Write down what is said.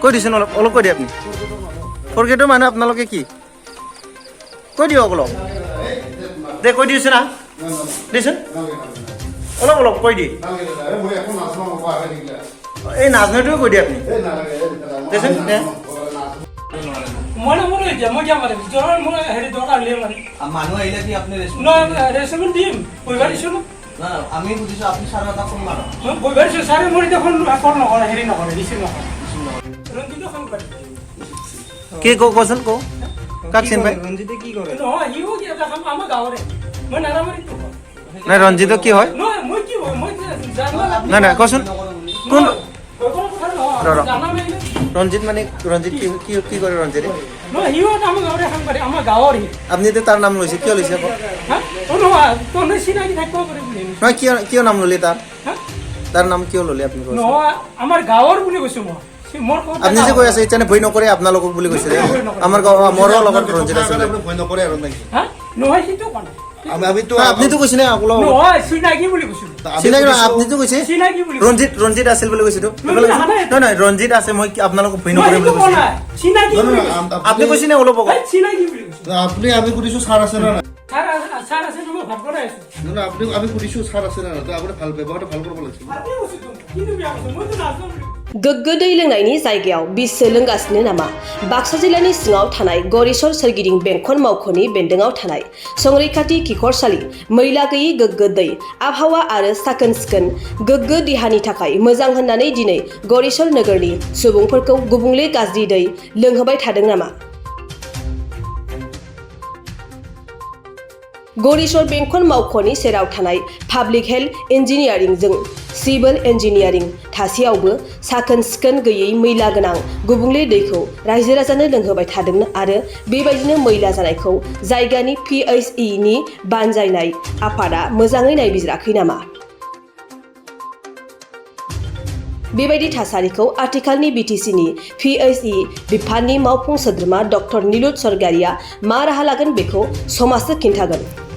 কৈ দিছেন অলপ কৈ দিয়ে আপুনি ফৰগেটৰ মানে আপোনালোকে কি কৈ দিয়ক অলপ দে কৈ দিছে না দিছেন অলপ কৈ দিয়ে এই নাজনেটোৱে কৈ দিয়ে আপুনি দেচোন মানুহ আহিলে কি আপুনি ৰেষ্টুৰেণ্ট দিম পইচা দিছোঁ না আমি বুজিছো আপুনি চাৰ এটা ফোন মাৰক পইচা দিছোঁ চাৰে মোৰ দেখোন নকৰে হেৰি নকৰে ৰিচিভ নকৰে ৰঞ্জিতো ফোন কৰে কি কচোন কওঁ কাক চিন পাই ৰঞ্জিতে কি কৰে নহয় সিও কি এটা কাম আমাৰ গাঁৱৰে মই নাৰামাৰিতো নাই ৰঞ্জিতৰ কি হয় নহয় মই কি হয় মই নাই কচোন কোন জানা ৰঞ্জিত মানে ৰঞ্জিত কি কৰে ৰঞ্জিতে নহয় সিও আমাৰ গাঁৱৰে কাম কৰে আমাৰ গাঁৱৰে আপুনি এতিয়া তাৰ নাম লৈছে কিয় লৈছে আকৌ নহয় তোৰ চিনাকি থাকিব পাৰে বুলি নহয় কিয় নাম ল'লে তাৰ নাম কিয় ল'লে আপুনি নহয় আমাৰ গাঁৱৰ বুলি কৈছোঁ মই আপুনি যে কৈ আছে এতিয়া ভয় নকৰে আপোনালোকক বুলি কৈছে আমাৰ গাঁৱৰ মোৰো লগত ৰঞ্জিত আছে ভয় নকৰে আৰু নাই নহয় সেইটো কোৱা নাই আপুনিতো কৈছে নে আপোনালোক নহয় চিনাকি বুলি কৈছোঁ চিনাকি আপুনিতো কৈছে চিনাকি বুলি ৰঞ্জিত আছিল বুলি কৈছেতো নহয় ৰঞ্জিত আছে মই আপোনালোকক ভয় নকৰে বুলি কৈছে চিনাকি আপুনি কৈছে নে অলপ আগত চিনাকি বুলি কৈছোঁ আপুনি আমি সুধিছো ছাৰ আছে না ছাৰ আছে মই ভাত বনাই আছোঁ না আপুনি আমি সুধিছো ছাৰ আছে না আপুনি ভাল ব্যৱহাৰটো ভাল কৰিব লাগিছিল ভালেই কৈছোঁ কিন্তু বেয়া কৈছোঁ মইতো নাজানো বুলি गोग्गो दै लोंनायनि जायगायाव बिस सोलोंगासिनो नामा बाक्सा जिल्लानि सिङाव थानाय गरेस्वर सोरगिदिं बेंखन मावख'नि बेन्दोंआव थानाय संरैखाथि खिखरसालि मैला गैयै गोग्गो दै आबहावा आरो साखोन सिखोन गोग्गो देहानि थाखाय मोजां होननानै दिनै गरेस्वर नोगोरनि सुबुंफोरखौ गुबुंले गाज्रि दै लोंहोबाय थादों नामा गरेस्वर बेंखन मावख'नि सेराव थानाय पाब्लिक हेल्थ इन्जिनियारिंजों सिभिल इन्जिनियारिं थासेयावबो साखोन सिखोन गैयै मैला गोनां गुबुंले दैखौ रायजो राजानो लोंहोबाय थादों आरो बेबायदिनो मैला जानायखौ जायगानि PHE नि बानजायनाय आफादा मोजाङै नायबिजिराखै नामा बेबायदि थासारिखौ आथिखालनि BTC नि PHE बिफाननि मावफुं सोद्रोमा डक्टर निलुत सरगारिया मा राहा लागोन बेखौ समाजनो खिन्थागोन